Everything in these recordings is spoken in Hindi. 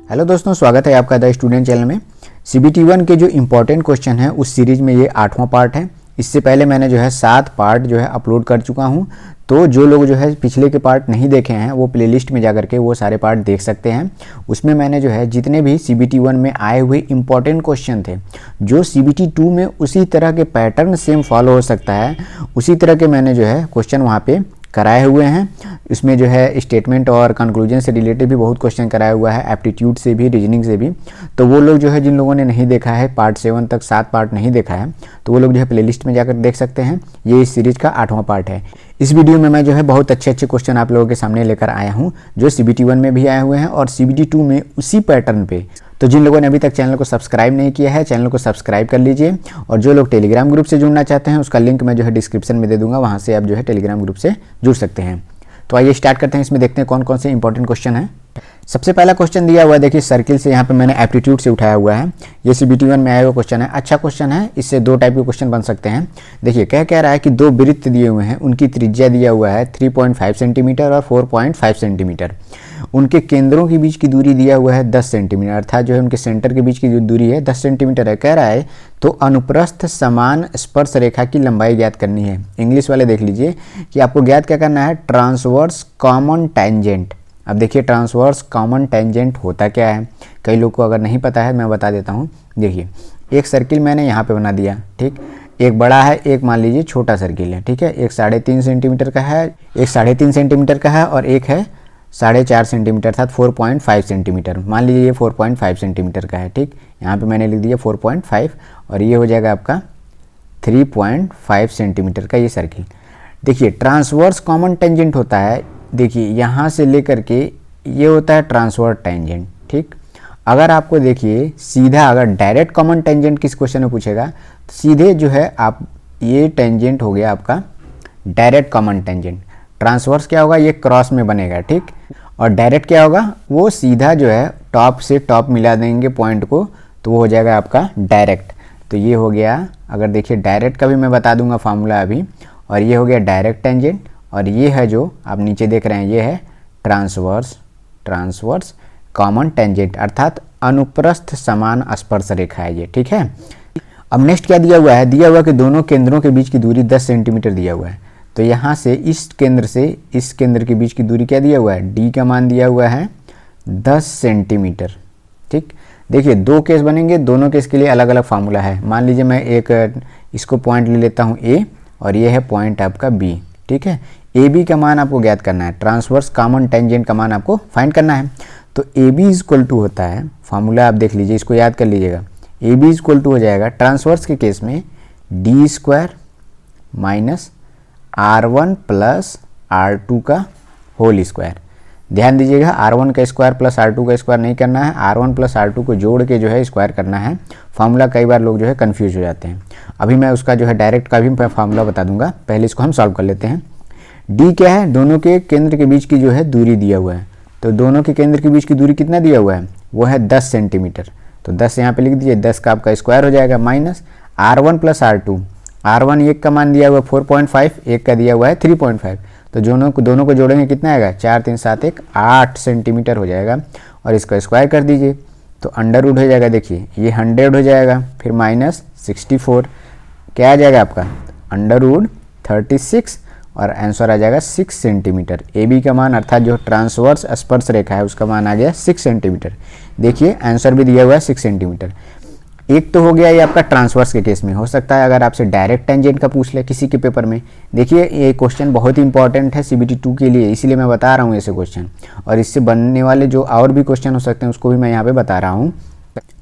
हेलो दोस्तों, स्वागत है आपका द स्टूडेंट चैनल में। CBT 1 के जो इम्पोर्टेंट क्वेश्चन है उस सीरीज में ये 8वां पार्ट है। इससे पहले मैंने जो है 7 पार्ट जो है अपलोड कर चुका हूँ। तो जो लोग जो है पिछले के पार्ट नहीं देखे हैं वो प्लेलिस्ट में जाकर के वो सारे पार्ट देख सकते हैं। उसमें मैंने जो है जितने भी CBT 1 में आए हुए इम्पोर्टेंट क्वेश्चन थे, जो CBT 2 में उसी तरह के पैटर्न सेम फॉलो हो सकता है, उसी तरह के मैंने जो है क्वेश्चन वहाँ पे कराए हुए हैं। इसमें जो है स्टेटमेंट और कंक्लूजन से रिलेटेड भी बहुत क्वेश्चन कराया हुआ है, एप्टीट्यूड से भी, रीजनिंग से भी। तो वो लोग जो है जिन लोगों ने नहीं देखा है, पार्ट 7 तक 7 पार्ट नहीं देखा है, तो वो लोग जो है प्लेलिस्ट में जाकर देख सकते हैं। ये इस सीरीज का 8वां पार्ट है। इस वीडियो में मैं जो है बहुत अच्छे क्वेश्चन आप लोगों के सामने लेकर आया हूँ, जो CBT 1 में भी आए हुए हैं और CBT 2 में उसी पैटर्न पे। तो जिन लोगों ने अभी तक चैनल को सब्सक्राइब नहीं किया है, चैनल को सब्सक्राइब कर लीजिए। और जो लोग टेलीग्राम ग्रुप से जुड़ना चाहते हैं, उसका लिंक मैं जो है डिस्क्रिप्शन में दे दूंगा, वहाँ से आप जो है टेलीग्राम ग्रुप से जुड़ सकते हैं। तो आइए स्टार्ट करते हैं। इसमें देखते हैं कौन कौन से इंपॉर्टेंट क्वेश्चन हैं। सबसे पहला क्वेश्चन दिया हुआ है, देखिए सर्किल से, यहाँ पे मैंने एप्टीट्यूड से उठाया हुआ है। ये CBT 1 में आया हुआ क्वेश्चन है, अच्छा क्वेश्चन है। इससे 2 टाइप के क्वेश्चन बन सकते हैं। देखिए कह रहा है कि 2 वृत्त दिए हुए हैं, उनकी त्रिज्या दिया हुआ है 3.5 सेंटीमीटर और 4.5 सेंटीमीटर। उनके केंद्रों के बीच की दूरी दिया हुआ है 10 सेंटीमीटर, अर्थात जो है उनके सेंटर के बीच की जो दूरी है 10 सेंटीमीटर है। कह रहा है तो अनुप्रस्थ समान स्पर्श रेखा की लंबाई ज्ञात करनी है। इंग्लिश वाले देख लीजिए कि आपको ज्ञात क्या करना है, ट्रांसवर्स कॉमन टेंजेंट। अब देखिए ट्रांसवर्स कॉमन टेंजेंट होता क्या है, कई लोग को अगर नहीं पता है, मैं बता देता हूँ। देखिए एक सर्किल मैंने यहाँ पे बना दिया, ठीक, एक बड़ा है, एक मान लीजिए छोटा सर्किल है, ठीक है। एक 3.5 सेंटीमीटर का है, एक 3.5 सेंटीमीटर का है और एक है 4.5 सेंटीमीटर, अर्थात 4.5 सेंटीमीटर। मान लीजिए ये 4.5 सेंटीमीटर का है, ठीक। यहाँ पे मैंने लिख दिया 4.5 और ये हो जाएगा आपका 3.5 सेंटीमीटर का ये सर्किल। देखिए ट्रांसवर्स कॉमन टेंजेंट होता है, देखिए यहाँ से लेकर के ये होता है ट्रांसवर्स टेंजेंट, ठीक। अगर आपको देखिए सीधा, अगर डायरेक्ट कॉमन टेंजेंट किस क्वेश्चन में पूछेगा, तो सीधे जो है आप, ये टेंजेंट हो गया आपका डायरेक्ट कॉमन टेंजेंट। ट्रांसवर्स क्या होगा, ये क्रॉस में बनेगा, ठीक। और डायरेक्ट क्या होगा, वो सीधा जो है टॉप से टॉप मिला देंगे पॉइंट को, तो वो हो जाएगा आपका डायरेक्ट। तो ये हो गया, अगर देखिए डायरेक्ट का भी मैं बता दूंगा फार्मूला अभी। और ये हो गया डायरेक्ट टेंजेंट, और ये है जो आप नीचे देख रहे हैं, ये है ट्रांसवर्स कॉमन टेंजेंट, अर्थात अनुप्रस्थ समान स्पर्श रेखा है ये, ठीक है। अब नेक्स्ट क्या दिया हुआ है, दिया हुआ कि दोनों केंद्रों के बीच की दूरी 10 सेंटीमीटर दिया हुआ है। तो यहाँ से इस केंद्र से इस केंद्र के बीच की दूरी क्या दिया हुआ है, D का मान दिया हुआ है 10 सेंटीमीटर, ठीक। देखिए 2 केस बनेंगे, दोनों केस के लिए अलग अलग फार्मूला है। मान लीजिए मैं एक इसको पॉइंट ले लेता हूँ A, और ये है पॉइंट आपका B, ठीक है। AB का मान आपको ज्ञात करना है, ट्रांसवर्स कॉमन टेंजेंट का मान आपको फाइंड करना है। तो AB इक्वल टू होता है, फार्मूला आप देख लीजिए, इसको याद कर लीजिएगा। AB इक्वल टू हो जाएगा ट्रांसवर्स के केस में D² minus R1 plus R2 का होल स्क्वायर। ध्यान दीजिएगा, R1 का स्क्वायर प्लस R2 का स्क्वायर नहीं करना है, R1 प्लस R2 को जोड़ के जो है स्क्वायर करना है। फार्मूला कई बार लोग जो है कंफ्यूज हो जाते हैं। अभी मैं उसका जो है डायरेक्ट का भी मैं फार्मूला बता दूंगा, पहले इसको हम सॉल्व कर लेते हैं। D क्या है, दोनों के केंद्र के बीच की जो है दूरी दिया हुआ है। तो दोनों के केंद्र के बीच की दूरी कितना दिया हुआ है, वो है 10 सेंटीमीटर। तो 10 यहाँ पे लिख दीजिए, 10 का आपका स्क्वायर हो जाएगा, minus R1 plus R2। R1 एक का मान दिया हुआ है 4.5, एक का दिया हुआ है 3.5। तो दोनों को जोड़ेंगे कितना आएगा, 4 3 7 1 8 सेंटीमीटर हो जाएगा। और इसका स्क्वायर कर दीजिए तो अंडर रूट हो जाएगा, देखिए ये 100 हो जाएगा, फिर माइनस 64, क्या आ जाएगा आपका अंडर रूट 36, और आंसर आ जाएगा 6 सेंटीमीटर। AB का मान, अर्थात जो ट्रांसवर्स स्पर्श रेखा है, उसका मान आ गया 6 सेंटीमीटर। देखिए आंसर भी दिया हुआ है 6 सेंटीमीटर। एक तो हो गया ये आपका ट्रांसवर्स के केस में। हो सकता है अगर आपसे डायरेक्ट टेंजेंट का पूछ ले किसी के पेपर में। देखिए ये क्वेश्चन बहुत ही इंपॉर्टेंट है CBT 2 के लिए, इसीलिए मैं बता रहा हूँ ऐसे क्वेश्चन। और इससे बनने वाले जो और भी क्वेश्चन हो सकते हैं उसको भी मैं यहाँ पे बता रहा हूँ।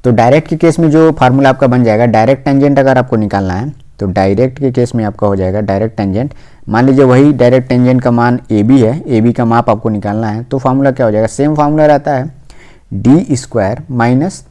तो डायरेक्ट के केस में जो फार्मूला आपका बन जाएगा, डायरेक्ट टेंजेंट अगर आपको निकालना है तो डायरेक्ट के केस में आपका हो जाएगा डायरेक्ट टेंजेंट। मान लीजिए वही डायरेक्ट टेंजेंट का मान AB है, AB का माप आपको निकालना है, तो फार्मूला क्या हो जाएगा, सेम फार्मूला रहता है D² minus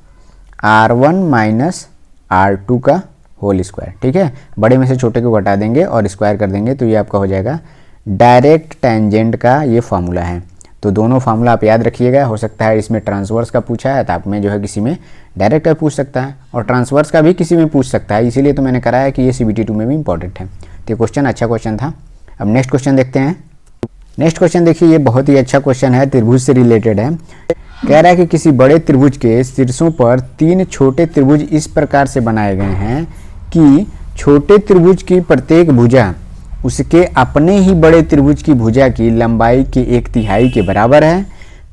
R1 minus R2 का होल स्क्वायर, ठीक है। बड़े में से छोटे को घटा देंगे और स्क्वायर कर देंगे, तो ये आपका हो जाएगा डायरेक्ट टेंजेंट का ये फार्मूला है। तो दोनों फार्मूला आप याद रखिएगा। हो सकता है इसमें ट्रांसवर्स का पूछा है, तो आप में जो है किसी में डायरेक्ट का पूछ सकता है, और ट्रांसवर्स का भी किसी में पूछ सकता है, इसीलिए तो मैंने कराया कि ये CBT 2 में भी इंपॉर्टेंट है। तो ये क्वेश्चन अच्छा क्वेश्चन था। अब नेक्स्ट क्वेश्चन देखते हैं। नेक्स्ट क्वेश्चन देखिए, ये बहुत ही अच्छा क्वेश्चन है, त्रिभुज से रिलेटेड है। कह रहा है कि किसी बड़े त्रिभुज के शीर्षों पर 3 छोटे त्रिभुज इस प्रकार से बनाए गए हैं कि छोटे त्रिभुज की प्रत्येक भुजा उसके अपने ही बड़े त्रिभुज की भुजा की लंबाई के 1/3 के बराबर है।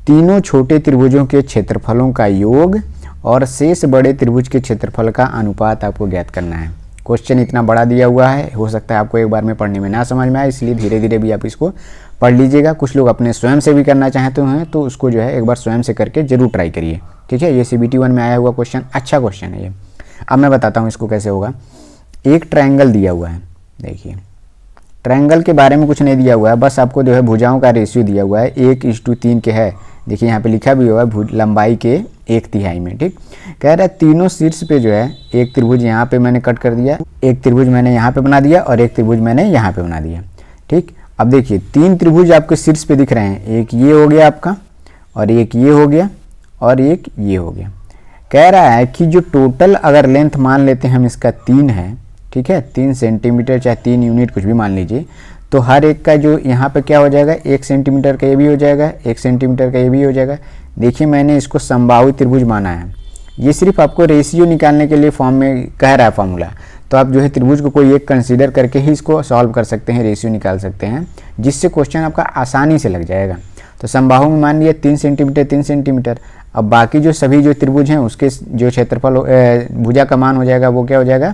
तीनों छोटे त्रिभुजों के क्षेत्रफलों का योग और शेष बड़े त्रिभुज के क्षेत्रफल का अनुपात आपको ज्ञात करना है। क्वेश्चन इतना बड़ा दिया हुआ है, हो सकता है आपको एक बार में पढ़ने में ना समझ में आए, इसलिए धीरे धीरे भी आप इसको पढ़ लीजिएगा। कुछ लोग अपने स्वयं से भी करना चाहते हैं तो उसको जो है एक बार स्वयं से करके जरूर ट्राई करिए, ठीक है। ये CBT 1 में आया हुआ क्वेश्चन, अच्छा क्वेश्चन है ये। अब मैं बताता हूँ इसको कैसे होगा। एक ट्रायंगल दिया हुआ है, देखिए ट्रायंगल के बारे में कुछ नहीं दिया हुआ है, बस आपको जो है भुजाओं का रेशियो दिया हुआ है 1:3 के है। देखिए यहाँ पे लिखा भी हुआ है लंबाई के 1/3 में, ठीक। कह रहा है तीनों शीर्ष पे जो है एक त्रिभुज यहाँ पे मैंने कट कर दिया, एक त्रिभुज मैंने यहाँ पे बना दिया और एक त्रिभुज मैंने यहाँ पे बना दिया, ठीक। अब देखिए 3 त्रिभुज आपके शीर्ष पे दिख रहे हैं, एक ये हो गया आपका और एक ये हो गया और एक ये हो गया। कह रहा है कि जो टोटल अगर लेंथ मान लेते हैं हम इसका 3 है, ठीक है, 3 सेंटीमीटर चाहे 3 यूनिट कुछ भी मान लीजिए, तो हर एक का जो यहाँ पे क्या हो जाएगा 1 सेंटीमीटर का ये भी हो जाएगा, 1 सेंटीमीटर का ये भी हो जाएगा। देखिए मैंने इसको समबाहु त्रिभुज माना है, ये सिर्फ आपको रेशियो निकालने के लिए फॉर्म में कह रहा है फॉर्मूला, तो आप जो है त्रिभुज को कोई एक कंसीडर करके ही इसको सॉल्व कर सकते हैं, रेशियो निकाल सकते हैं, जिससे क्वेश्चन आपका आसानी से लग जाएगा। तो समबाहु में मान लिया 3 सेंटीमीटर 3 सेंटीमीटर, अब बाकी जो सभी जो त्रिभुज हैं उसके जो क्षेत्रफल भुजा का मान हो जाएगा वो क्या हो जाएगा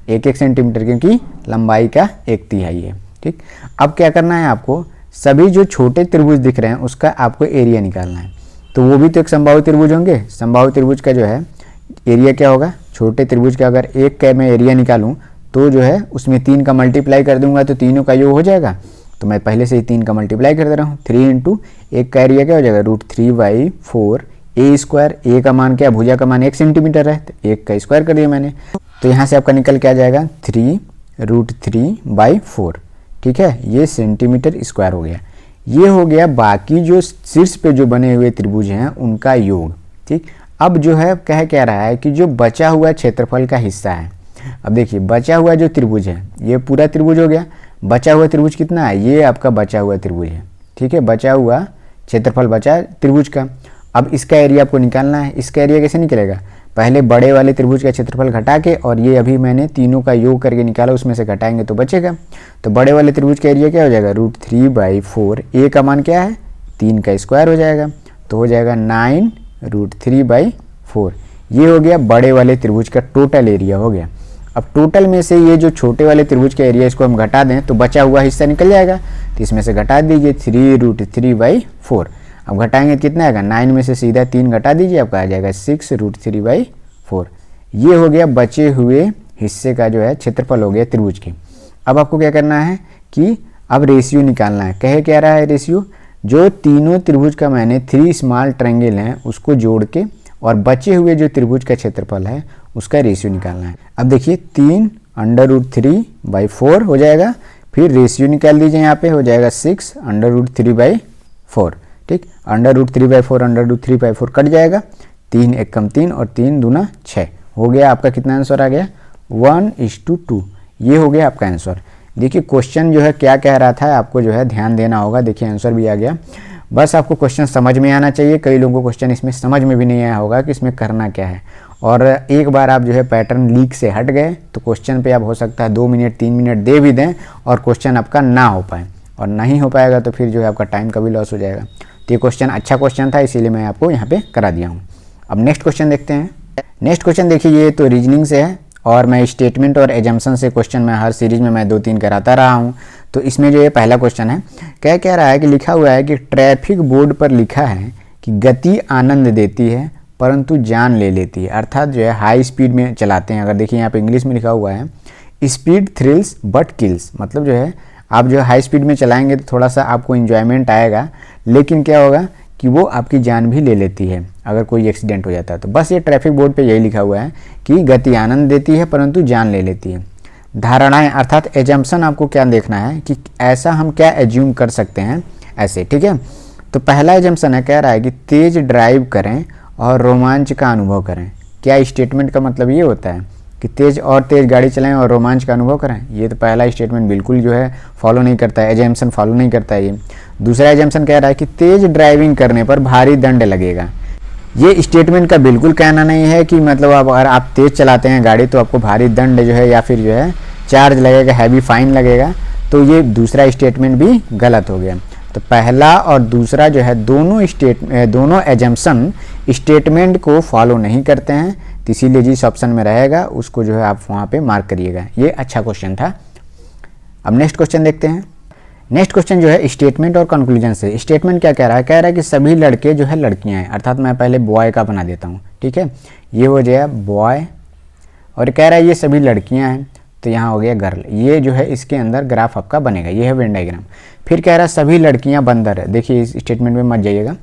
1-1 सेंटीमीटर, क्योंकि लंबाई का 1/3 है, ठीक। अब क्या करना है आपको, सभी जो छोटे त्रिभुज दिख रहे हैं उसका आपको एरिया निकालना है, तो वो भी तो एक समबाहु त्रिभुज होंगे। समबाहु त्रिभुज का जो है एरिया क्या होगा, छोटे त्रिभुज का अगर एक का मैं एरिया निकालूं तो जो है उसमें 3 का मल्टीप्लाई कर दूंगा तो तीनों का योग हो जाएगा। तो मैं पहले से ही 3 का मल्टीप्लाई कर दे रहा हूँ, 3 × 1 का एरिया क्या हो जाएगा √3/4 a²। ए का मान क्या, भुजा का मान 1 सेंटीमीटर है, तो 1 का स्क्वायर कर दिया मैंने, तो यहाँ से आपका निकल के आ जाएगा 3√3/4, ठीक है, ये सेंटीमीटर स्क्वायर हो गया। ये हो गया बाकी जो शीर्ष पे जो बने हुए त्रिभुज हैं उनका योग, ठीक। अब जो है कह रहा है कि जो बचा हुआ क्षेत्रफल का हिस्सा है, अब देखिए बचा हुआ जो त्रिभुज है ये पूरा त्रिभुज हो गया, बचा हुआ त्रिभुज कितना है, ये आपका बचा हुआ त्रिभुज है, ठीक है, बचा हुआ क्षेत्रफल बचा त्रिभुज का। अब इसका एरिया आपको निकालना है, इसका एरिया कैसे निकलेगा, पहले बड़े वाले त्रिभुज का क्षेत्रफल घटा के, और ये अभी मैंने तीनों का योग करके निकाला, उसमें से घटाएंगे तो बचेगा। तो बड़े वाले त्रिभुज का एरिया क्या हो जाएगा √3/4, ए का मान क्या है 3 का स्क्वायर हो जाएगा, तो हो जाएगा 9√3/4। ये हो गया बड़े वाले त्रिभुज का टोटल एरिया हो गया। अब टोटल में से ये जो छोटे वाले त्रिभुज का एरिया इसको हम घटा दें तो बचा हुआ हिस्सा निकल जाएगा, तो इसमें से घटा दीजिए 3√3/4। अब घटाएंगे तो कितना आएगा, 9 में से सीधा 3 घटा दीजिए, आपका आ जाएगा 6√3/4। ये हो गया बचे हुए हिस्से का जो है क्षेत्रफल हो गया त्रिभुज की। अब आपको क्या करना है कि अब रेशियो निकालना है। कहे क्या रहा है रेशियो, जो तीनों त्रिभुज का मैंने 3 स्मॉल ट्रायंगल हैं उसको जोड़ के और बचे हुए जो त्रिभुज का क्षेत्रफल है उसका रेशियो निकालना है। अब देखिए 3√3/4 हो जाएगा, फिर रेशियो निकाल दीजिए, यहाँ पे हो जाएगा 6√3/4, ठीक। √3/4 √3/4 कट जाएगा, 3 एकम 3 और 3 दूना 6 हो गया। आपका कितना आंसर आ गया 1:2। ये हो गया आपका आंसर। देखिए क्वेश्चन जो है क्या कह रहा था आपको जो है ध्यान देना होगा। देखिए आंसर भी आ गया, बस आपको क्वेश्चन समझ में आना चाहिए। कई लोगों को क्वेश्चन इसमें समझ में भी नहीं आया होगा कि इसमें करना क्या है, और एक बार आप जो है पैटर्न लीक से हट गए तो क्वेश्चन पे आप हो सकता है 2 मिनट 3 मिनट दे भी दें और क्वेश्चन आपका ना हो पाए, और नहीं हो पाएगा तो फिर जो है आपका टाइम का भी लॉस हो जाएगा। तो ये क्वेश्चन अच्छा क्वेश्चन था, इसीलिए मैं आपको यहाँ पे करा दिया हूँ। अब नेक्स्ट क्वेश्चन देखते हैं। नेक्स्ट क्वेश्चन देखिए, ये तो रीजनिंग से है और मैं स्टेटमेंट और एजम्पशन से क्वेश्चन में हर सीरीज में मैं 2-3 कराता रहा हूँ। तो इसमें जो ये पहला क्वेश्चन है क्या रहा है कि लिखा हुआ है कि ट्रैफिक बोर्ड पर लिखा है कि गति आनंद देती है परंतु जान ले लेती है, अर्थात जो है हाई स्पीड में चलाते हैं। अगर देखिए यहाँ पे इंग्लिश में लिखा हुआ है स्पीड थ्रिल्स बट किल्स, मतलब जो है आप जो है हाई स्पीड में चलाएंगे तो थोड़ा सा आपको इन्जॉयमेंट आएगा, लेकिन क्या होगा कि वो आपकी जान भी ले लेती है अगर कोई एक्सीडेंट हो जाता है। तो बस ये ट्रैफिक बोर्ड पे यही लिखा हुआ है कि गति आनंद देती है परंतु जान ले लेती है। धारणाएं अर्थात एजम्पशन आपको क्या देखना है कि ऐसा हम क्या एज्यूम कर सकते हैं ऐसे, ठीक है। तो पहला एजम्पशन है, कह रहा है कि तेज ड्राइव करें और रोमांच का अनुभव करें। क्या स्टेटमेंट का मतलब ये होता है कि तेज गाड़ी चलाएं और रोमांच का अनुभव करें? ये तो पहला स्टेटमेंट बिल्कुल जो है फॉलो नहीं करता है, एजम्पशन फॉलो नहीं करता है ये। दूसरा एजम्पशन कह रहा है कि तेज ड्राइविंग करने पर भारी दंड लगेगा। ये स्टेटमेंट का बिल्कुल कहना नहीं है कि मतलब अगर आप तेज़ चलाते हैं गाड़ी तो आपको भारी दंड जो है या फिर जो है चार्ज लगेगा, हैवी फाइन लगेगा, तो ये दूसरा स्टेटमेंट भी गलत हो गया। तो पहला और दूसरा जो है दोनों एजम्पशन स्टेटमेंट को फॉलो नहीं करते हैं, तो इसीलिए जिस ऑप्शन में रहेगा उसको जो है आप वहाँ पे मार्क करिएगा। ये अच्छा क्वेश्चन था। अब नेक्स्ट क्वेश्चन देखते हैं। नेक्स्ट क्वेश्चन जो है स्टेटमेंट और कंक्लूजन से। स्टेटमेंट क्या कह रहा है? कह रहा है कि सभी लड़के जो है लड़कियां हैं, अर्थात मैं पहले बॉय का बना देता हूँ, ठीक है, ये हो जाए बॉय, और कह रहा है ये सभी लड़कियां हैं, तो यहाँ हो गया गर्ल। ये जो है इसके अंदर ग्राफ आपका बनेगा, ये है वेन डायग्राम। फिर कह रहा है सभी लड़कियां बंदर है, देखिए इस स्टेटमेंट में मत जाइएगा,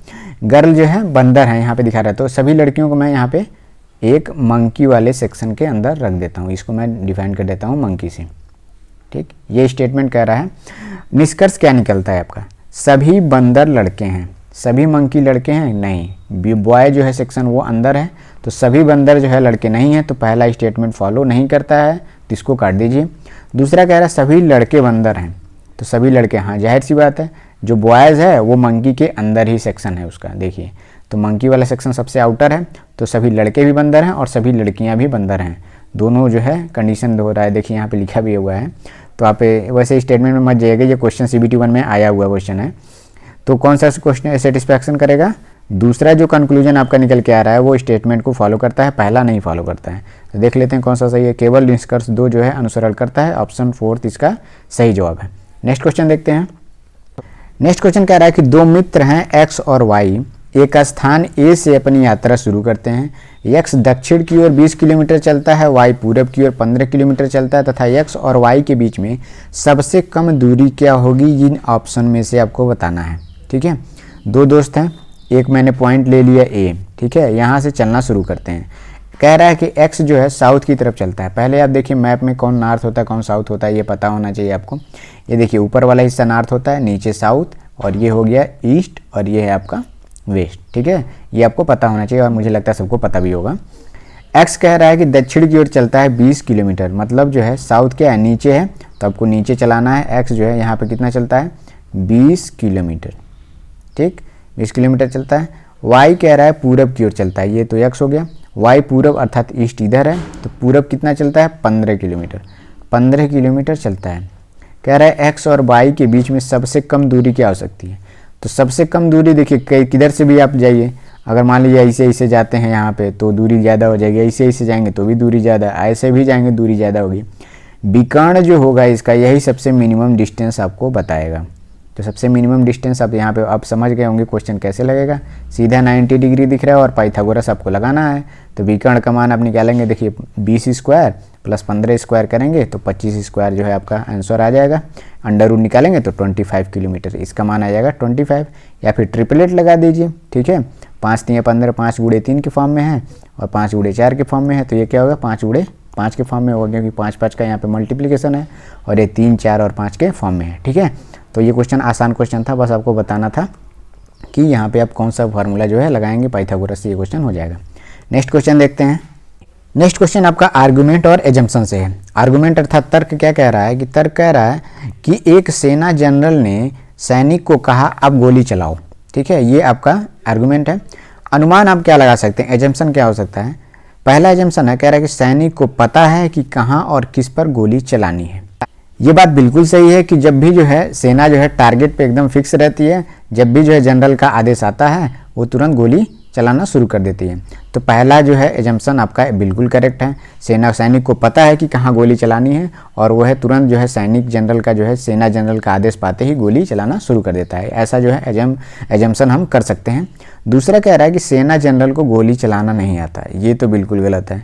गर्ल जो है बंदर है यहाँ पे दिखा रहा है, तो सभी लड़कियों को मैं यहाँ पे एक मंकी वाले सेक्शन के अंदर रख देता हूँ, इसको मैं डिफाइन कर देता हूँ मंकी से, ठीक। ये स्टेटमेंट कह रहा है। निष्कर्ष क्या निकलता है आपका? सभी बंदर लड़के हैं, सभी मंकी लड़के हैं नहीं, बॉय जो है सेक्शन वो अंदर है, तो सभी बंदर जो है लड़के नहीं हैं, तो पहला स्टेटमेंट फॉलो नहीं करता है, तो इसको काट दीजिए। दूसरा कह रहा है सभी लड़के बंदर हैं, तो सभी लड़के, हाँ जाहिर सी बात है, जो बॉयज़ है वो मंकी के अंदर ही सेक्शन है उसका, देखिए तो मंकी वाला सेक्शन सबसे आउटर है, तो सभी लड़के भी बंदर हैं और सभी लड़कियां भी बंदर हैं, दोनों जो है कंडीशन हो रहा है, देखिए यहाँ पे लिखा भी हुआ है। तो आप वैसे स्टेटमेंट में मत जाइएगा, ये क्वेश्चन CBT 1 में आया हुआ क्वेश्चन है, तो कौन सा क्वेश्चन सेटिस्फैक्शन करेगा? दूसरा जो कंक्लूजन आपका निकल के आ रहा है वो स्टेटमेंट को फॉलो करता है, पहला नहीं फॉलो करता है। तो देख लेते हैं कौन सा सही है। केवल निष्कर्ष 2 जो है अनुसरण करता है, ऑप्शन 4 इसका सही जवाब है। नेक्स्ट क्वेश्चन देखते हैं। नेक्स्ट क्वेश्चन कह रहा है कि दो मित्र हैं X और Y, एक स्थान A से अपनी यात्रा शुरू करते हैं। X दक्षिण की ओर 20 किलोमीटर चलता है, Y पूरब की ओर 15 किलोमीटर चलता है तथा X और Y के बीच में सबसे कम दूरी क्या होगी, इन ऑप्शन में से आपको बताना है, ठीक है। दो दोस्त हैं, एक मैंने पॉइंट ले लिया A, ठीक है, यहाँ से चलना शुरू करते हैं। कह रहा है कि X जो है साउथ की तरफ चलता है। पहले आप देखिए मैप में कौन नॉर्थ होता है कौन साउथ होता है, ये पता होना चाहिए आपको। ये देखिए ऊपर वाला हिस्सा नॉर्थ होता है, नीचे साउथ, और ये हो गया ईस्ट, और ये है आपका वेस्ट, ठीक है, ये आपको पता होना चाहिए और मुझे लगता है सबको पता भी होगा। X कह रहा है कि दक्षिण की ओर चलता है 20 किलोमीटर, मतलब जो है साउथ क्या है, नीचे है, तो आपको नीचे चलाना है। X जो है यहाँ पे कितना चलता है, 20 किलोमीटर, ठीक, 20 किलोमीटर चलता है। Y कह रहा है पूरब की ओर चलता है, ये तो X हो गया। Y पूरब अर्थात ईस्ट इधर है, तो पूरब कितना चलता है, 15 किलोमीटर, 15 किलोमीटर चलता है। कह रहा है X और Y के बीच में सबसे कम दूरी क्या हो सकती है, तो सबसे कम दूरी देखिए किधर से भी आप जाइए, अगर मान लीजिए ऐसे ऐसे जाते हैं यहाँ पे तो दूरी ज़्यादा हो जाएगी, ऐसे ऐसे जाएंगे तो भी दूरी ज़्यादा, ऐसे भी जाएंगे दूरी ज़्यादा होगी। विकर्ण जो होगा इसका यही सबसे मिनिमम डिस्टेंस आपको बताएगा। तो सबसे मिनिमम डिस्टेंस आप यहाँ पे आप समझ गए होंगे क्वेश्चन कैसे लगेगा। सीधा 90 डिग्री दिख रहा है और पाइथागोरस आपको लगाना है, तो विकर्ण का मान आप निकालेंगे, देखिए 20 स्क्वायर प्लस 15 स्क्वायर करेंगे तो 25 स्क्वायर जो है आपका आंसर आ जाएगा। अंडर रूट निकालेंगे तो 25 किलोमीटर, इसका मान आ जाएगा 25, या फिर ट्रिपलेट लगा दीजिए, ठीक है। 5 3 15, 5 गुणे 3 के फॉर्म में है और 5 गुणे 4 के फॉर्म में है, तो ये क्या होगा 5 गुणे 5 के फॉर्म में होगा, क्योंकि 5 5 का यहाँ पे मल्टीप्लिकेशन है और ये 3 4 और 5 के फॉर्म में है, ठीक है। तो ये क्वेश्चन आसान क्वेश्चन था, बस आपको बताना था कि यहाँ पे आप कौन सा फार्मूला जो है लगाएंगे पाइथागोरस से, ये क्वेश्चन हो जाएगा। नेक्स्ट क्वेश्चन देखते हैं। नेक्स्ट क्वेश्चन आपका आर्गुमेंट और एजम्पशन से है। आर्गुमेंट अर्थात तर्क क्या कह रहा है कि तर्क कह रहा है कि एक सेना जनरल ने सैनिक को कहा अब गोली चलाओ, ठीक है, ये आपका आर्गुमेंट है। अनुमान आप क्या लगा सकते हैं, एजम्पशन क्या हो सकता है? पहला एजम्पशन है, कह रहा है कि सैनिक को पता है कि कहाँ और किस पर गोली चलानी है। ये बात बिल्कुल सही है कि जब भी जो है सेना जो है टारगेट पे एकदम फिक्स रहती है, जब भी जो है जनरल का आदेश आता है वो तुरंत गोली चलाना शुरू कर देती है। तो पहला जो है एजम्पशन आपका बिल्कुल करेक्ट है, सैनिक को पता है कि कहाँ गोली चलानी है और वो है तुरंत जो है सैनिक जनरल का जो है सेना जनरल का आदेश पाते ही गोली चलाना शुरू कर देता है। ऐसा जो है एजम्पशन हम कर सकते हैं। दूसरा कह रहा है कि सेना जनरल को गोली चलाना नहीं आता, ये तो बिल्कुल गलत है।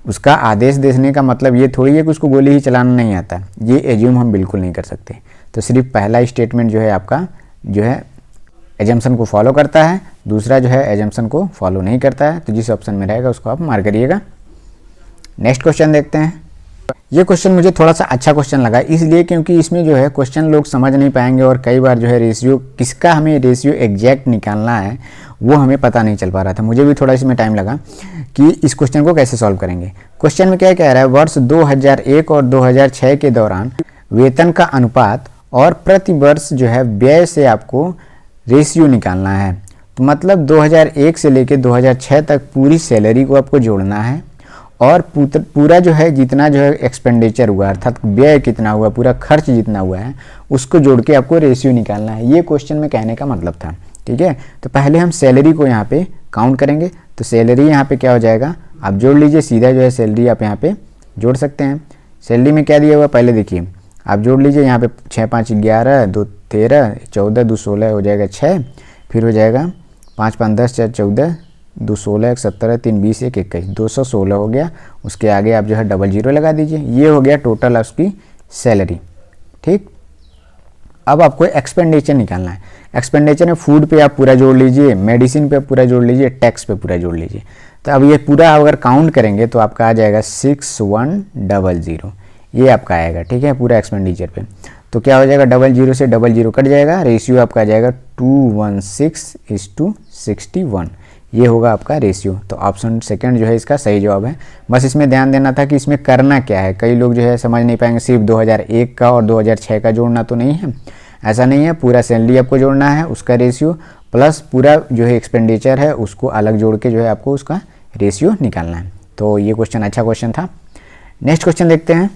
उसका आदेश देने का मतलब ये थोड़ी है कि उसको गोली ही चलाना नहीं आता, ये एज्यूम हम बिल्कुल नहीं कर सकते। तो सिर्फ पहला स्टेटमेंट जो है आपका जो है एजम्पशन को फॉलो करता है, दूसरा जो है एजम्पशन को फॉलो नहीं करता है, तो जिस ऑप्शन में रहेगा उसको आप मार्क करिएगा। नेक्स्ट क्वेश्चन देखते हैं। ये क्वेश्चन मुझे थोड़ा सा अच्छा क्वेश्चन लगा, इसलिए क्योंकि इसमें जो है क्वेश्चन लोग समझ नहीं पाएंगे और कई बार जो है रेशियो किसका हमें रेशियो एग्जैक्ट निकालना है वो हमें पता नहीं चल पा रहा था। मुझे भी थोड़ा इसमें टाइम लगा कि इस क्वेश्चन को कैसे सॉल्व करेंगे। क्वेश्चन में क्या कह रहा है, वर्ष 2001 और 2006 के दौरान वेतन का अनुपात और प्रति वर्ष जो है व्यय से आपको रेशियो निकालना है। तो मतलब 2001 से लेके 2006 तक पूरी सैलरी को आपको जोड़ना है और पूरा जो है जितना जो है एक्सपेंडिचर हुआ अर्थात व्यय कितना हुआ, पूरा खर्च जितना हुआ है उसको जोड़ के आपको रेशियो निकालना है। ये क्वेश्चन में कहने का मतलब था। ठीक है, तो पहले हम सैलरी को यहाँ पे काउंट करेंगे। तो सैलरी यहाँ पे क्या हो जाएगा, आप जोड़ लीजिए, सीधा जो है सैलरी आप यहाँ पे जोड़ सकते हैं। सैलरी में क्या दिया हुआ पहले देखिए, आप जोड़ लीजिए। यहाँ पे 6 5 11, 2 13, 14 2 16 हो जाएगा 6, फिर हो जाएगा 5 5 10 4 14, 2 16 1 17 3 20 1 21, 216 हो गया। उसके आगे आप जो है डबल जीरो लगा दीजिए। ये हो गया टोटल उसकी सैलरी। ठीक, अब आपको एक्सपेंडिचर निकालना है। एक्सपेंडिचर में फूड पे आप पूरा जोड़ लीजिए, मेडिसिन पे पूरा जोड़ लीजिए, टैक्स पे पूरा जोड़ लीजिए। तो अब ये पूरा अगर काउंट करेंगे तो आपका आ जाएगा 6100, ये आपका आएगा। ठीक है, पूरा एक्सपेंडिचर पे तो क्या हो जाएगा, डबल जीरो से डबल जीरो कट जाएगा, रेशियो आपका आ जाएगा 216:61, ये होगा आपका रेशियो। तो ऑप्शन सेकंड जो है इसका सही जवाब है। बस इसमें ध्यान देना था कि इसमें करना क्या है। कई लोग जो है समझ नहीं पाएंगे, सिर्फ 2001 का और 2006 का जोड़ना तो नहीं है, ऐसा नहीं है। पूरा सैलरी आपको जोड़ना है, उसका रेशियो प्लस पूरा जो है एक्सपेंडिचर है उसको अलग जोड़ के जो है आपको उसका रेशियो निकालना है। तो ये क्वेश्चन अच्छा क्वेश्चन था। नेक्स्ट क्वेश्चन देखते हैं।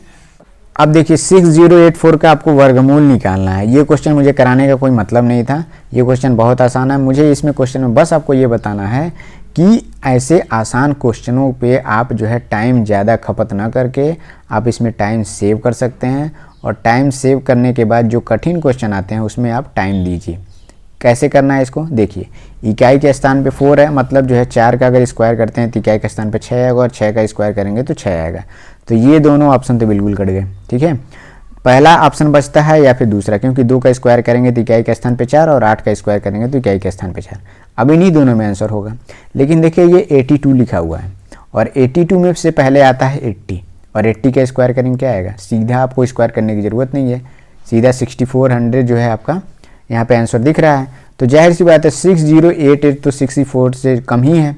अब देखिए 6084 का आपको वर्गमूल निकालना है। ये क्वेश्चन मुझे कराने का कोई मतलब नहीं था, ये क्वेश्चन बहुत आसान है। मुझे इसमें क्वेश्चन में बस आपको ये बताना है कि ऐसे आसान क्वेश्चनों पे आप जो है टाइम ज़्यादा खपत ना करके आप इसमें टाइम सेव कर सकते हैं, और टाइम सेव करने के बाद जो कठिन क्वेश्चन आते हैं उसमें आप टाइम दीजिए। कैसे करना है इसको देखिए, इकाई के स्थान पे 4 है, मतलब जो है 4 का अगर स्क्वायर करते हैं तो इकाई के स्थान पे 6 आएगा, और 6 का स्क्वायर करेंगे तो 6 आएगा। तो ये दोनों ऑप्शन तो बिल्कुल कट गए। ठीक है, पहला ऑप्शन बचता है या फिर दूसरा, क्योंकि 2 का स्क्वायर करेंगे तो इकाई के स्थान पे 4 और 8 का स्क्वायर करेंगे तो इकाई के स्थान पे 4। अब इन्हीं दोनों में आंसर होगा। लेकिन देखिए ये 82 लिखा हुआ है, और 82 में से पहले आता है 80, और 80 का स्क्वायर करेंगे क्या आएगा, सीधा आपको स्क्वायर करने की ज़रूरत नहीं है, सीधा 6400 जो है आपका यहाँ पे आंसर दिख रहा है। तो जाहिर सी बात है 6088 तो 64 से कम ही है,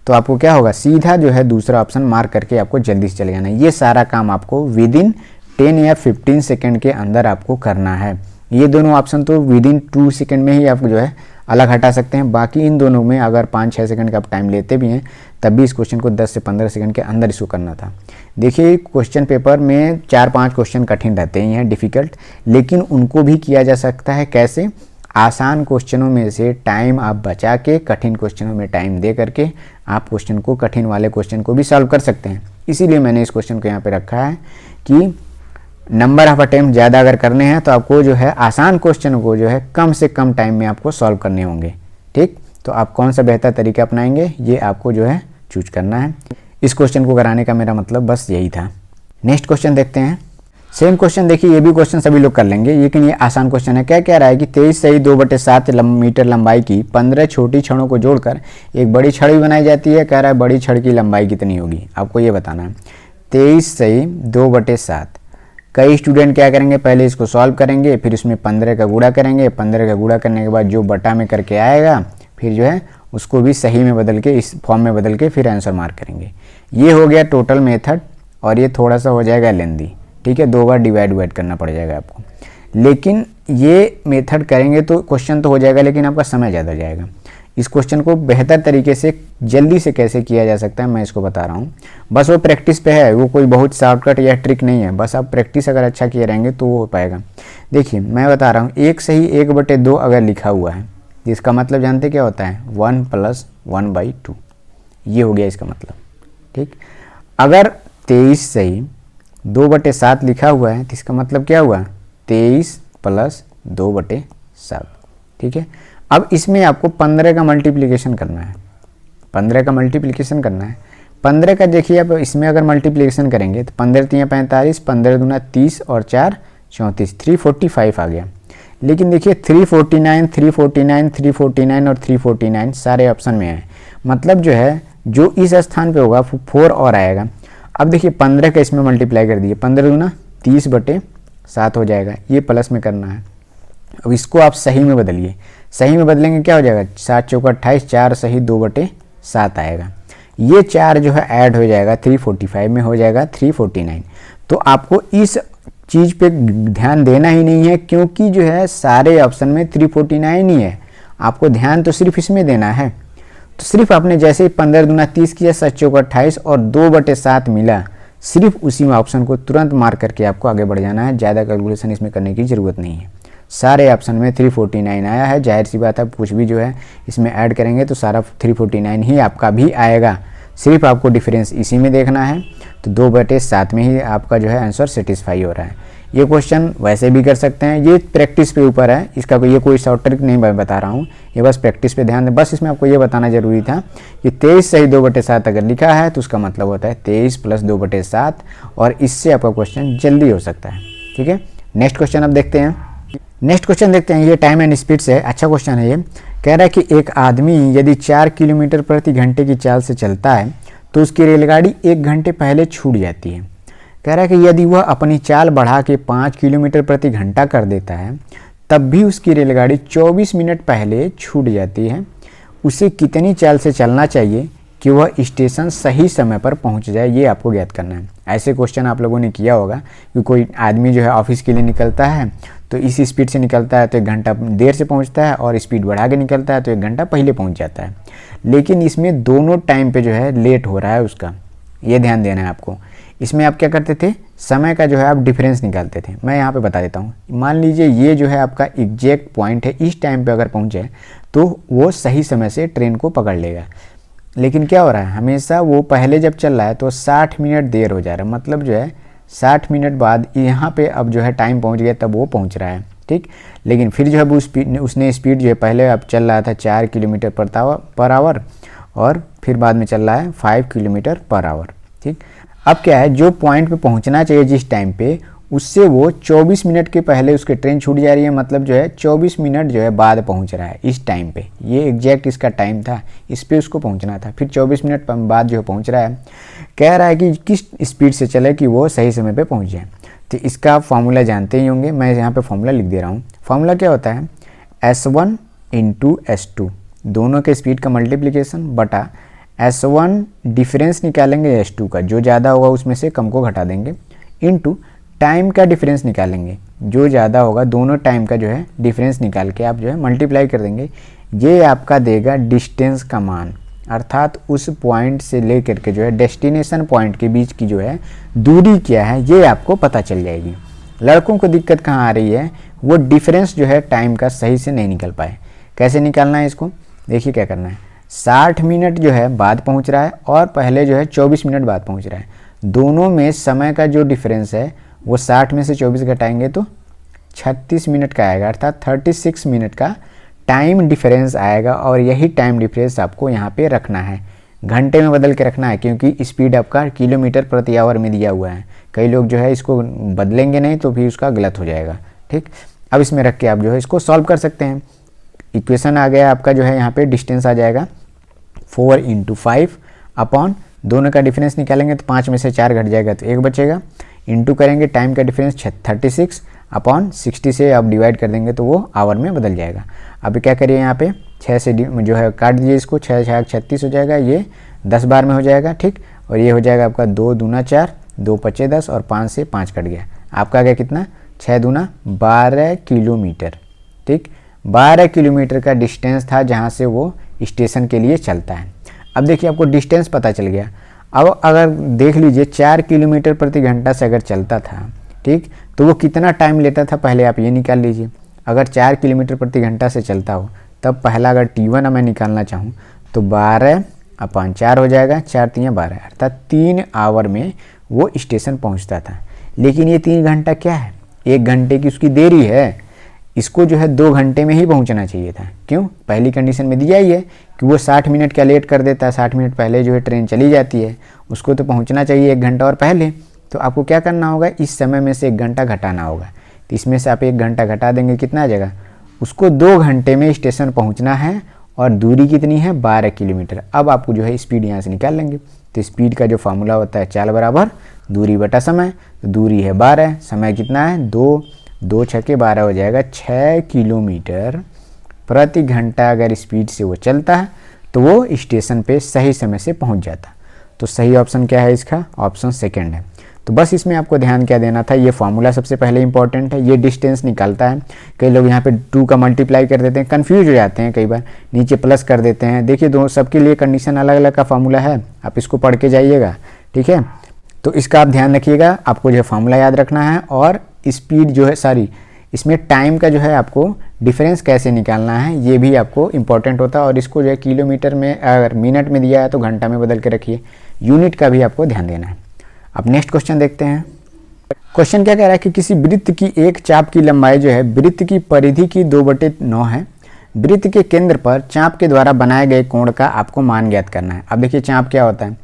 तो आपको क्या होगा, सीधा जो है दूसरा ऑप्शन मार्क करके आपको जल्दी से चले जाना है। ये सारा काम आपको विदिन 10 या 15 सेकेंड के अंदर आपको करना है। ये दोनों ऑप्शन तो विदिन 2 सेकेंड में ही आप जो है अलग हटा सकते हैं। बाकी इन दोनों में अगर 5-6 सेकंड का आप टाइम लेते भी हैं तब भी इस क्वेश्चन को 10 से 15 सेकंड के अंदर इसको करना था। देखिए क्वेश्चन पेपर में 4-5 क्वेश्चन कठिन रहते ही हैं, डिफ़िकल्ट, लेकिन उनको भी किया जा सकता है। कैसे, आसान क्वेश्चनों में से टाइम आप बचा के कठिन क्वेश्चनों में टाइम दे करके आप क्वेश्चन को, कठिन वाले क्वेश्चन को भी सॉल्व कर सकते हैं। इसीलिए मैंने इस क्वेश्चन को यहाँ पे रखा है कि नंबर ऑफ अटेम्प्ट ज़्यादा अगर करने हैं तो आपको जो है आसान क्वेश्चन को जो है कम से कम टाइम में आपको सॉल्व करने होंगे। ठीक, तो आप कौन सा बेहतर तरीका अपनाएंगे ये आपको जो है चूज करना है। इस क्वेश्चन को कराने का मेरा मतलब बस यही था। नेक्स्ट क्वेश्चन देखते हैं। सेम क्वेश्चन देखिए, ये भी क्वेश्चन सभी लोग कर लेंगे, लेकिन ये आसान क्वेश्चन है। क्या कह रहा है कि 23 सही 2/7 मीटर लंबाई की 15 छोटी छड़ों को जोड़कर एक बड़ी छड़ भी बनाई जाती है। कह रहा है बड़ी छड़ की लंबाई कितनी होगी, आपको ये बताना है। 23 सही 2/7, कई स्टूडेंट क्या करेंगे, पहले इसको सॉल्व करेंगे, फिर इसमें 15 का गुणा करेंगे, 15 का गुणा करने के बाद जो बटा में करके आएगा फिर जो है उसको भी सही में बदल के, इस फॉर्म में बदल के फिर आंसर मार्क करेंगे। ये हो गया टोटल मेथड, और ये थोड़ा सा हो जाएगा लेंदी। ठीक है, 2 बार डिवाइड करना पड़ जाएगा आपको, लेकिन ये मेथड करेंगे तो क्वेश्चन तो हो जाएगा, लेकिन आपका समय ज़्यादा जाएगा। इस क्वेश्चन को बेहतर तरीके से जल्दी से कैसे किया जा सकता है मैं इसको बता रहा हूँ। बस वो प्रैक्टिस पे है, वो कोई बहुत शॉर्टकट या ट्रिक नहीं है। बस आप प्रैक्टिस अगर अच्छा किए रहेंगे तो वो हो पाएगा। देखिए मैं बता रहा हूँ, 1 सही 1/2 अगर लिखा हुआ है इसका मतलब जानते क्या होता है, 1 + 1/2, ये हो गया इसका मतलब। ठीक, अगर 23 सही 2/7 लिखा हुआ है तो इसका मतलब क्या हुआ, 23 + 2/7। ठीक है, अब इसमें आपको 15 का मल्टीप्लिकेशन करना है, 15 का मल्टीप्लिकेशन करना है। 15 का देखिए आप इसमें अगर मल्टीप्लिकेशन करेंगे तो 15 × 3 = 45, 15 × 2 = 30 और 4 = 34, 345 आ गया। लेकिन देखिए 349, 349, 349 और 349 सारे ऑप्शन में है, मतलब जो है जो इस स्थान पे होगा 4 और आएगा। अब देखिए 15 का इसमें मल्टीप्लाई कर दिए, 15 × 2 = 30/7 हो जाएगा, ये प्लस में करना है। अब इसको आप सही में बदलिए, सही में बदलेंगे क्या हो जाएगा, 7 × 4 = 28, 4 सही 2/7 आएगा। ये 4 जो है ऐड हो जाएगा 345 में, हो जाएगा 349। तो आपको इस चीज़ पे ध्यान देना ही नहीं है, क्योंकि जो है सारे ऑप्शन में 349 ही है, आपको ध्यान तो सिर्फ इसमें देना है। तो सिर्फ आपने जैसे ही 15 दूना 30 किया, 7 चौका 28 और 2/7 मिला, सिर्फ उसी ऑप्शन को तुरंत मार्क करके आपको आगे बढ़ जाना है। ज़्यादा कैलकुलेशन इसमें करने की ज़रूरत नहीं है। सारे ऑप्शन में 349 आया है, जाहिर सी बात है कुछ भी जो है इसमें ऐड करेंगे तो सारा 349 ही आपका भी आएगा। सिर्फ आपको डिफरेंस इसी में देखना है, तो 2/7 में ही आपका जो है आंसर सेटिस्फाई हो रहा है। ये क्वेश्चन वैसे भी कर सकते हैं, ये प्रैक्टिस पे ऊपर है, इसका ये कोई शॉर्ट ट्रिक नहीं मैं बता रहा हूँ, ये बस प्रैक्टिस पे ध्यान दें। बस इसमें आपको ये बताना जरूरी था कि 23 सही 2/7 अगर लिखा है तो उसका मतलब होता है 23 + 2/7, और इससे आपका क्वेश्चन जल्दी हो सकता है। ठीक है, नेक्स्ट क्वेश्चन अब देखते हैं। नेक्स्ट क्वेश्चन देखते हैं, ये टाइम एंड स्पीड से अच्छा क्वेश्चन है। ये कह रहा है कि एक आदमी यदि 4 किलोमीटर प्रति घंटे की चाल से चलता है तो उसकी रेलगाड़ी 1 घंटे पहले छूट जाती है। कह रहा है कि यदि वह अपनी चाल बढ़ा के 5 किलोमीटर प्रति घंटा कर देता है तब भी उसकी रेलगाड़ी 24 मिनट पहले छूट जाती है। उसे कितनी चाल से चलना चाहिए कि वह स्टेशन सही समय पर पहुंच जाए, ये आपको ज्ञात करना है। ऐसे क्वेश्चन आप लोगों ने किया होगा कि कोई आदमी जो है ऑफिस के लिए निकलता है तो इस स्पीड से निकलता है तो 1 घंटा देर से पहुंचता है, और स्पीड बढ़ा के निकलता है तो 1 घंटा पहले पहुंच जाता है। लेकिन इसमें दोनों टाइम पे जो है लेट हो रहा है उसका, ये ध्यान देना है आपको। इसमें आप क्या करते थे, समय का जो है आप डिफरेंस निकालते थे। मैं यहाँ पे बता देता हूँ, मान लीजिए ये जो है आपका एग्जैक्ट पॉइंट है, इस टाइम पे अगर पहुँचे तो वो सही समय से ट्रेन को पकड़ लेगा। लेकिन क्या हो रहा है, हमेशा वो पहले जब चल रहा है तो 60 मिनट देर हो जा रहा है, मतलब जो है 60 मिनट बाद यहाँ पे अब जो है टाइम पहुँच गया तब वो पहुँच रहा है। ठीक, लेकिन फिर जो है वो उसने स्पीड जो है पहले अब चल रहा था 4 किलोमीटर पर आवर और फिर बाद में चल रहा है 5 किलोमीटर पर आवर। ठीक, अब क्या है, जो पॉइंट पे पहुंचना चाहिए जिस टाइम पे, उससे वो 24 मिनट के पहले उसकी ट्रेन छूट जा रही है, मतलब जो है 24 मिनट जो है बाद पहुंच रहा है इस टाइम पे। ये एग्जैक्ट इसका टाइम था, इस पे उसको पहुंचना था, फिर 24 मिनट बाद जो है पहुंच रहा है। कह रहा है कि किस स्पीड से चले कि वो सही समय पे पहुंच जाए। तो इसका फॉर्मूला जानते ही होंगे, मैं यहाँ पे फॉर्मूला लिख दे रहा हूँ। फॉर्मूला क्या होता है, S1 × S2, दोनों के स्पीड का मल्टीप्लीकेशन बटा S1 डिफरेंस निकालेंगे S2 का, जो ज़्यादा होगा उसमें से कम को घटा देंगे, इनटू टाइम का डिफरेंस निकालेंगे, जो ज़्यादा होगा दोनों टाइम का जो है डिफरेंस निकाल के आप जो है मल्टीप्लाई कर देंगे। ये आपका देगा डिस्टेंस का मान, अर्थात उस पॉइंट से लेकर के जो है डेस्टिनेशन पॉइंट के बीच की जो है दूरी क्या है, ये आपको पता चल जाएगी। लड़कों को दिक्कत कहाँ आ रही है, वो डिफरेंस जो है टाइम का सही से नहीं निकल पाए। कैसे निकालना है इसको, देखिए क्या करना है। 60 मिनट जो है बाद पहुंच रहा है और पहले जो है 24 मिनट बाद पहुंच रहा है, दोनों में समय का जो डिफरेंस है वो 60 में से 24 घटाएंगे तो 36 मिनट का आएगा, अर्थात 36 मिनट का टाइम डिफरेंस आएगा। और यही टाइम डिफरेंस आपको यहाँ पे रखना है, घंटे में बदल के रखना है, क्योंकि स्पीड आपका किलोमीटर प्रति आवर में दिया हुआ है। कई लोग जो है इसको बदलेंगे नहीं तो भी उसका गलत हो जाएगा। ठीक, अब इसमें रख के आप जो है इसको सॉल्व कर सकते हैं। इक्वेशन आ गया आपका, जो है यहाँ पे डिस्टेंस आ जाएगा 4 × 5 अपॉन, दोनों का डिफरेंस निकालेंगे तो 5 में से 4 घट जाएगा तो 1 बचेगा, इंटू करेंगे टाइम का डिफरेंस 36 अपॉन 60 से आप डिवाइड कर देंगे तो वो आवर में बदल जाएगा। अब क्या करिए, यहाँ पे 6 से जो है काट दीजिए इसको, 6 × 36 हो जाएगा, ये 10 बार में हो जाएगा। ठीक, और ये हो जाएगा आपका 2 दूना 4, 2 पचे 10 और 5 से 5 कट गया, आपका आ गया कितना, 6 दूना 12 किलोमीटर। ठीक, 12 किलोमीटर का डिस्टेंस था जहाँ से वो स्टेशन के लिए चलता है। अब देखिए आपको डिस्टेंस पता चल गया। अब अगर देख लीजिए 4 किलोमीटर प्रति घंटा से अगर चलता था, ठीक, तो वो कितना टाइम लेता था, पहले आप ये निकाल लीजिए। अगर 4 किलोमीटर प्रति घंटा से चलता हो तब पहला अगर T1 मैं निकालना चाहूँ तो 12/4 हो जाएगा, 4 × 12, अर्थात 3 आवर में वो स्टेशन पहुँचता था। लेकिन ये 3 घंटा क्या है, 1 घंटे की उसकी देरी है, इसको जो है 2 घंटे में ही पहुंचना चाहिए था। क्यों, पहली कंडीशन में दिया ही है कि वो 60 मिनट का लेट कर देता है, 60 मिनट पहले जो है ट्रेन चली जाती है, उसको तो पहुंचना चाहिए 1 घंटा और पहले। तो आपको क्या करना होगा, इस समय में से 1 घंटा घटाना होगा। तो इसमें से आप 1 घंटा घटा देंगे, कितना आ जाएगा, उसको 2 घंटे में स्टेशन पहुँचना है और दूरी कितनी है, 12 किलोमीटर। अब आपको जो है स्पीड यहाँ से निकाल लेंगे। तो स्पीड का जो फार्मूला होता है चाल बराबर दूरी बटा समय, तो दूरी है 12, समय कितना है 2, 2 × 6 = 12 हो जाएगा। 6 किलोमीटर प्रति घंटा अगर स्पीड से वो चलता है तो वो स्टेशन पे सही समय से पहुंच जाता। तो सही ऑप्शन क्या है इसका, ऑप्शन सेकंड है। तो बस इसमें आपको ध्यान क्या देना था, ये फार्मूला सबसे पहले इंपॉर्टेंट है, ये डिस्टेंस निकालता है। कई लोग यहाँ पे 2 का मल्टीप्लाई कर देते हैं, कन्फ्यूज हो जाते हैं, कई बार नीचे प्लस कर देते हैं। देखिए दो सबके लिए कंडीशन अलग अलग का फार्मूला है, आप इसको पढ़ के जाइएगा, ठीक है। तो इसका आप ध्यान रखिएगा, आपको जो है फार्मूला याद रखना है, और स्पीड जो है इसमें टाइम का जो है आपको डिफरेंस कैसे निकालना है ये भी आपको इंपॉर्टेंट होता है। और इसको जो है किलोमीटर में, अगर मिनट में दिया है तो घंटा में बदल के रखिए, यूनिट का भी आपको ध्यान देना है। अब नेक्स्ट क्वेश्चन देखते हैं। क्वेश्चन क्या कह रहा है कि किसी वृत्त की एक चाप की लंबाई जो है वृत्त की परिधि की 2/9 है। वृत्त के केंद्र पर चाप के द्वारा बनाए गए कोण का आपको मान ज्ञात करना है। अब देखिए चाप क्या होता है,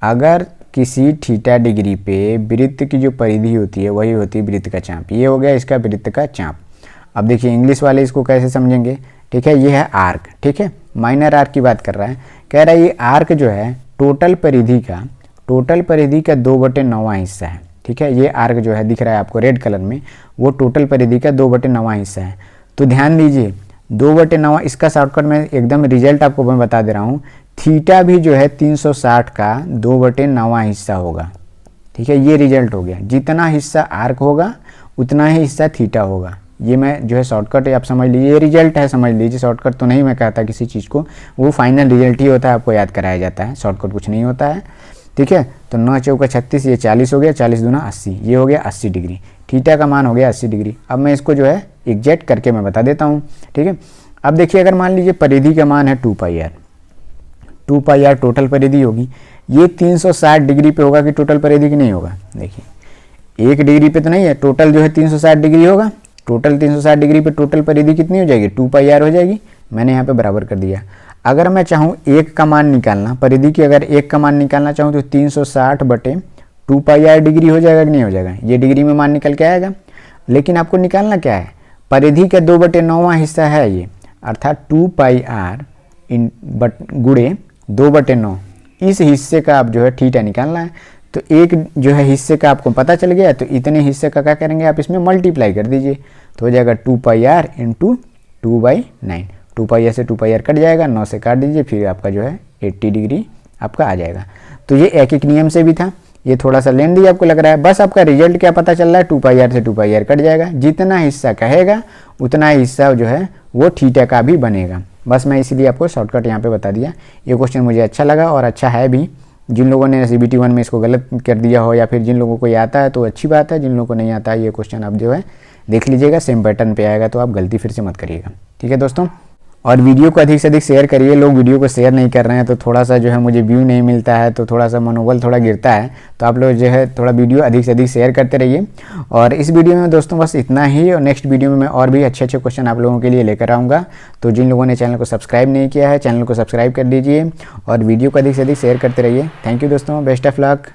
अगर किसी थीटा डिग्री पे वृत्त की जो परिधि होती है वही होती है वृत्त का चाप। ये हो गया इसका वृत्त का चाप। अब देखिए इंग्लिश वाले इसको कैसे समझेंगे, ठीक है। ये है आर्क, ठीक है, माइनर आर्क की बात कर रहा है। कह रहा है ये आर्क जो है टोटल परिधि का 2/9 हिस्सा है, ठीक है। ये आर्क जो है दिख रहा है आपको रेड कलर में, वो टोटल परिधि का 2/9 हिस्सा है। तो ध्यान दीजिए 2/9, इसका शॉर्टकट में एकदम रिजल्ट आपको मैं बता दे रहा हूँ। थीटा भी जो है 360 का 2/9 हिस्सा होगा, ठीक है। ये रिजल्ट हो गया, जितना हिस्सा आर्क होगा उतना ही हिस्सा थीटा होगा। ये मैं जो है शॉर्टकट है, आप समझ लीजिए, ये रिजल्ट है, समझ लीजिए। शॉर्टकट तो नहीं मैं कहता किसी चीज़ को, वो फाइनल रिजल्ट ही होता है, आपको याद कराया जाता है, शॉर्टकट कुछ नहीं होता है, ठीक है। तो 9 चौका 36, ये 40 हो गया, 40 दूना 80, ये हो गया 80 डिग्री। थीटा का मान हो गया 80 डिग्री। अब मैं इसको जो है एग्जैक्ट करके मैं बता देता हूँ, ठीक है। अब देखिए अगर मान लीजिए परिधि का मान है 2πr, 2πr टोटल परिधि होगी। ये 360 डिग्री पे होगा कि टोटल परिधि की नहीं होगा, देखिए 1 डिग्री पे तो नहीं है, टोटल जो है 360 डिग्री होगा। टोटल 360 डिग्री पे टोटल परिधि कितनी हो जाएगी, 2πr हो जाएगी। मैंने यहाँ पे बराबर कर दिया। अगर मैं चाहूँ 1 का मान निकालना, परिधि की अगर 1 का मान निकालना चाहूँ तो 360/2πr डिग्री हो जाएगा कि नहीं हो जाएगा, ये डिग्री में मान निकल के आएगा। लेकिन आपको निकालना क्या है, परिधि का 2/9 हिस्सा है ये, अर्थात 2πr गुणे 2/9, इस हिस्से का आप जो है थीटा निकालना है। तो एक जो है हिस्से का आपको पता चल गया, तो इतने हिस्से का क्या करेंगे आप इसमें मल्टीप्लाई कर दीजिए, तो हो जाएगा 2πr × 2/9। 2πr से 2πr कट जाएगा, 9 से काट दीजिए, फिर आपका जो है 80 डिग्री आपका आ जाएगा। तो ये एक नियम से भी था, ये थोड़ा सा लेंदी आपको लग रहा है। बस आपका रिजल्ट क्या पता चल रहा है, 2πr से 2πr कट जाएगा, जितना हिस्सा कहेगा उतना हिस्सा जो है वो थीटा का भी बनेगा। बस मैं इसीलिए आपको शॉर्टकट यहाँ पे बता दिया। ये क्वेश्चन मुझे अच्छा लगा और अच्छा है भी। जिन लोगों ने CBT 1 में इसको गलत कर दिया हो, या फिर जिन लोगों को ये आता है तो अच्छी बात है, जिन लोगों को नहीं आता है ये क्वेश्चन आप जो है देख लीजिएगा, सेम पैटर्न पे आएगा, तो आप गलती फिर से मत करिएगा, ठीक है दोस्तों। और वीडियो को अधिक से अधिक शेयर करिए। लोग वीडियो को शेयर नहीं कर रहे हैं तो थोड़ा सा जो है मुझे व्यू नहीं मिलता है, तो थोड़ा सा मनोबल थोड़ा गिरता है। तो आप लोग जो है थोड़ा वीडियो अधिक से अधिक शेयर करते रहिए। और इस वीडियो में दोस्तों बस इतना ही, और नेक्स्ट वीडियो में मैं और भी अच्छे अच्छे क्वेश्चन आप लोगों के लिए लेकर आऊँगा। तो जिन लोगों ने चैनल को सब्सक्राइब नहीं किया है, चैनल को सब्सक्राइब कर दीजिए और वीडियो को अधिक से अधिक शेयर करते रहिए। थैंक यू दोस्तों, बेस्ट ऑफ लक।